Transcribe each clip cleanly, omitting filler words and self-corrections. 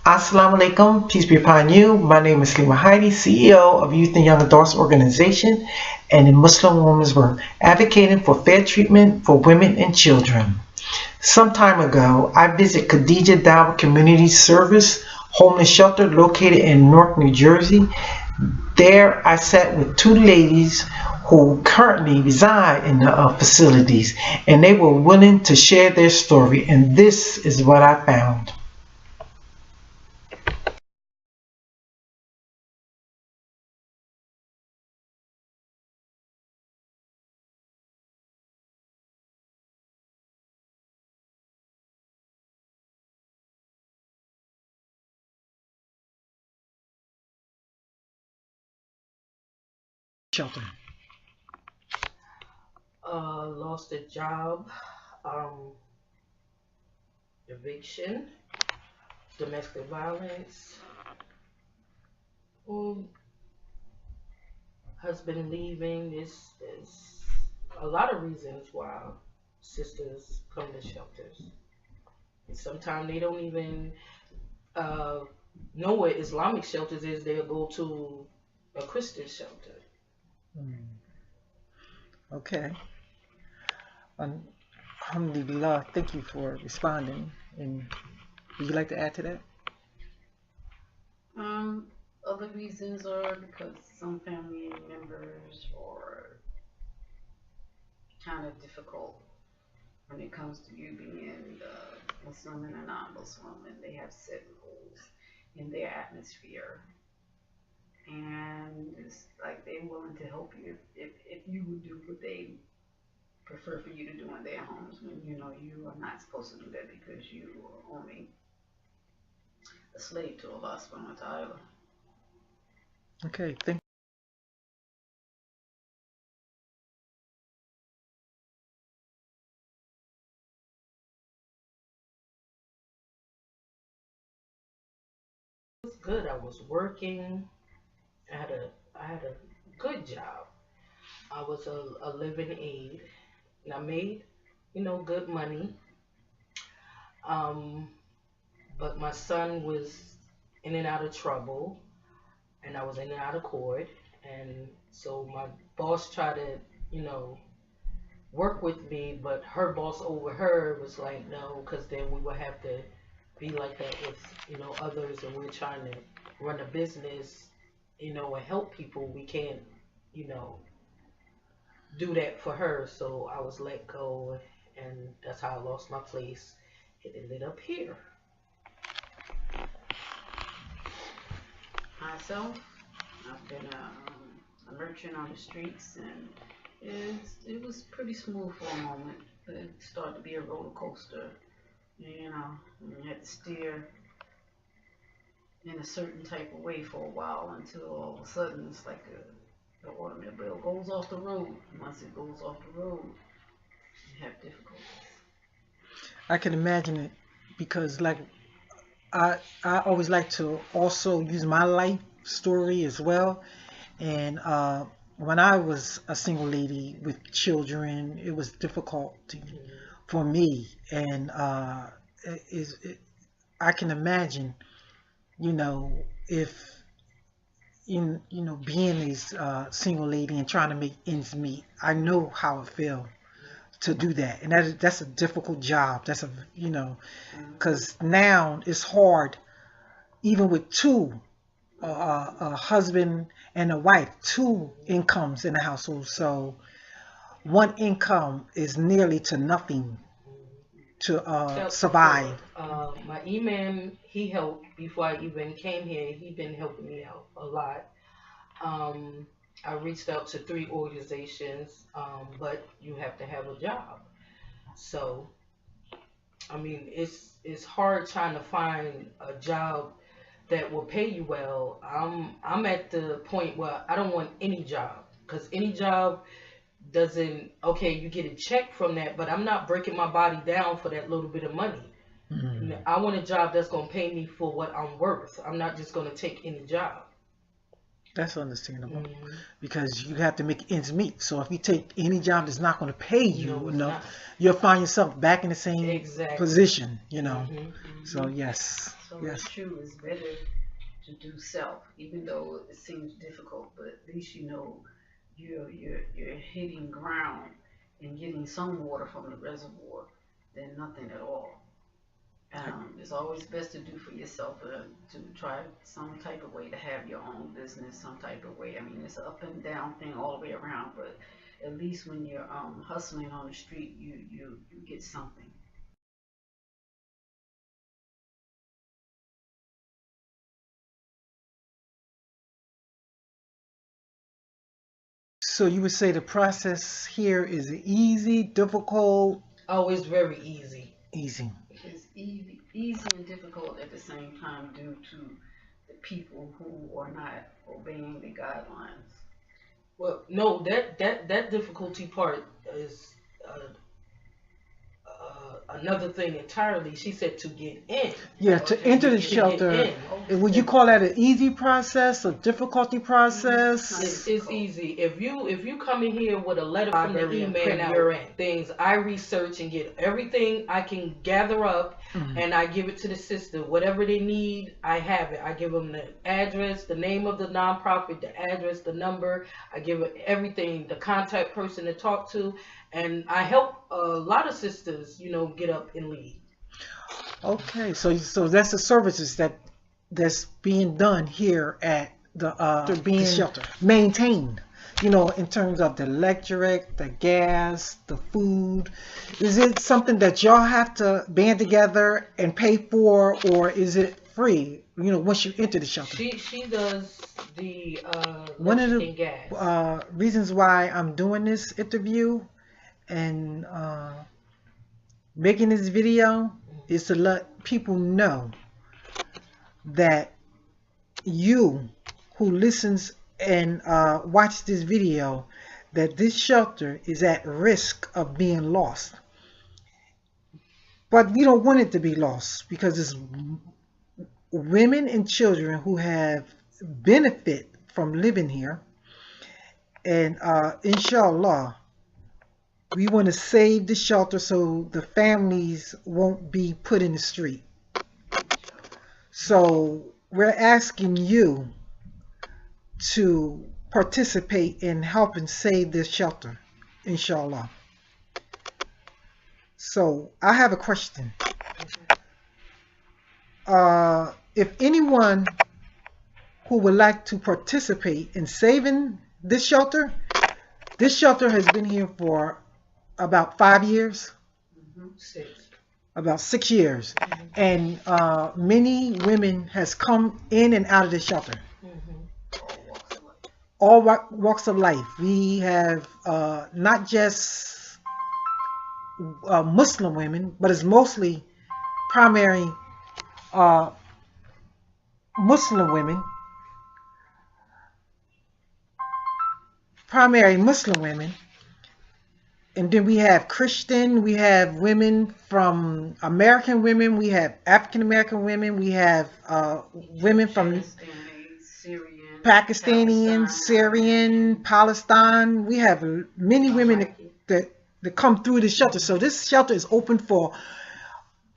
Assalamu alaikum, peace be upon you. My name is Slima Heidi, CEO of Youth and Young Adults Organization and in Muslim Women's Work, advocating for fair treatment for women and children. Some time ago, I visited Khadija Dawah Community Service homeless shelter located in Newark, New Jersey. There, I sat with two ladies who currently reside in the facilities, and they were willing to share their story, and this is what I found. Shelter. Lost a job, um, eviction, domestic violence, um, husband leaving. Is a lot of reasons why sisters come to shelters. And sometimes they don't even uh, know where Islamic shelters is. They'll go to a Christian shelter. Mm, okay. Alhamdulillah, thank you for responding. And would you like to add to that? Um, Other reasons are because some family members are kind of difficult when it comes to you being Muslim and a non-Muslim, and they have set rules in their atmosphere, and it's like they're willing to help you if you would do what they prefer for you to do in their homes when you know you are not supposed to do that because you are only a slave to Allah subhanahu wa ta'ala. Okay, thank It was good. I was working. I had a good job. I was a living aid, and I made good money. Um, but my son was in and out of trouble, and I was in and out of court, and so my boss tried to, you know, work with me, but her boss over her was like, no, because then we would have to be like that with, others, and we're trying to run a business, and help people. We can't, you know, do that for her. So I was let go, and that's how I lost my place. It ended up here. Myself, I've been a merchant on the streets, and it was pretty smooth for a moment. But it started to be a roller coaster, you know. And you had to steer in a certain type of way for a while until all of a sudden it's like the automobile goes off the road. Once it goes off the road, you have difficulties. I can imagine it because like I always like to also use my life story as well. And when I was a single lady with children, it was difficult for me. And I can imagine, if being a single lady and trying to make ends meet. I know how it feels to do that, and that's a difficult job. That's Mm-hmm. because now it's hard, even with two, a husband and a wife, two incomes in the household. So one income is nearly to nothing to Felt support. survive. My imam, he helped before I even came here. He been helping me out a lot. Um, I reached out to three organizations, but you have to have a job. So, I mean, it's hard trying to find a job that will pay you well. I'm at the point where I don't want any job because any job doesn't, okay, you get a check from that, but I'm not breaking my body down for that little bit of money. Mm. I want a job that's gonna pay me for what I'm worth. I'm not just gonna take any job. That's understandable Mhm. because you have to make ends meet. So if you take any job that's not going to pay you No, it's enough, not. you'll find yourself back in the same Exactly. position, you know. Mhm. So yes, So yes. it's true. It's better to do self, even though it seems difficult. But at least you know you're hitting ground and getting some water from the reservoir than nothing at all. It's always best to do for yourself, to try some type of way to have your own business, some type of way. I mean, it's an up and down thing all the way around, but at least when you're hustling on the street, you get something. So you would say the process here is easy, difficult, Oh, it's very easy. easy. It's easy and difficult at the same time due to the people who are not obeying the guidelines. Well, no, that difficulty part is another thing entirely. She said to get in. Yeah, to Okay, enter the To get shelter, in. would you call that an easy process, a difficulty process? It's easy. If you come in here with a letter from the Library and email, print you're in. Things I research and get everything I can gather up, Mhm. and I give it to the sister. Whatever they need, I have it. I give them the address, the name of the nonprofit, the address, the number. I give it everything, the contact person to talk to, and I help a lot of sisters, get up and lead. Okay, so that's the services that's being done here at the shelter, maintained. In terms of the electric, the gas, the food. Is it something that y'all have to band together and pay for, or is it free? Once you enter the shelter. She does the One of electric and gas. the reasons why I'm doing this interview and making this video is to let people know that you who listens and watch this video, that this shelter is at risk of being lost. But we don't want it to be lost because it's women and children who have benefit from living here. And inshallah, we want to save the shelter so the families won't be put in the street. So we're asking you to participate in helping save this shelter, inshallah. So I have a question. If anyone who would like to participate in saving this shelter has been here for about 5 years, Six. about 6 years, and many women has come in and out of the shelter. All walks of life. We have not just Muslim women, but it's mostly primary Muslim women. Primary Muslim women. And then we have Christian, we have women from American women, we have African American women, we have women from Pakistani, Syrian, Palestine. We have many women that come through the shelter. So this shelter is open for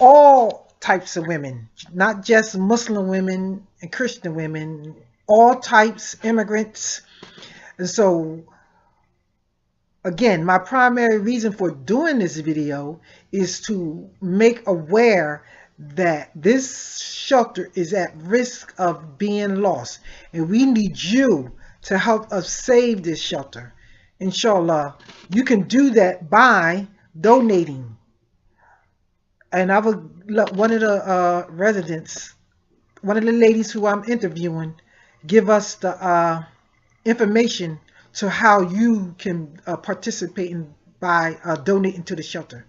all types of women, not just Muslim women and Christian women, all types, immigrants. And so, again, my primary reason for doing this video is to make aware that this shelter is at risk of being lost, and we need you to help us save this shelter. Inshallah, you can do that by donating. And I would let one of the residents, one of the ladies who I'm interviewing, give us the information to how you can participate by donating to the shelter.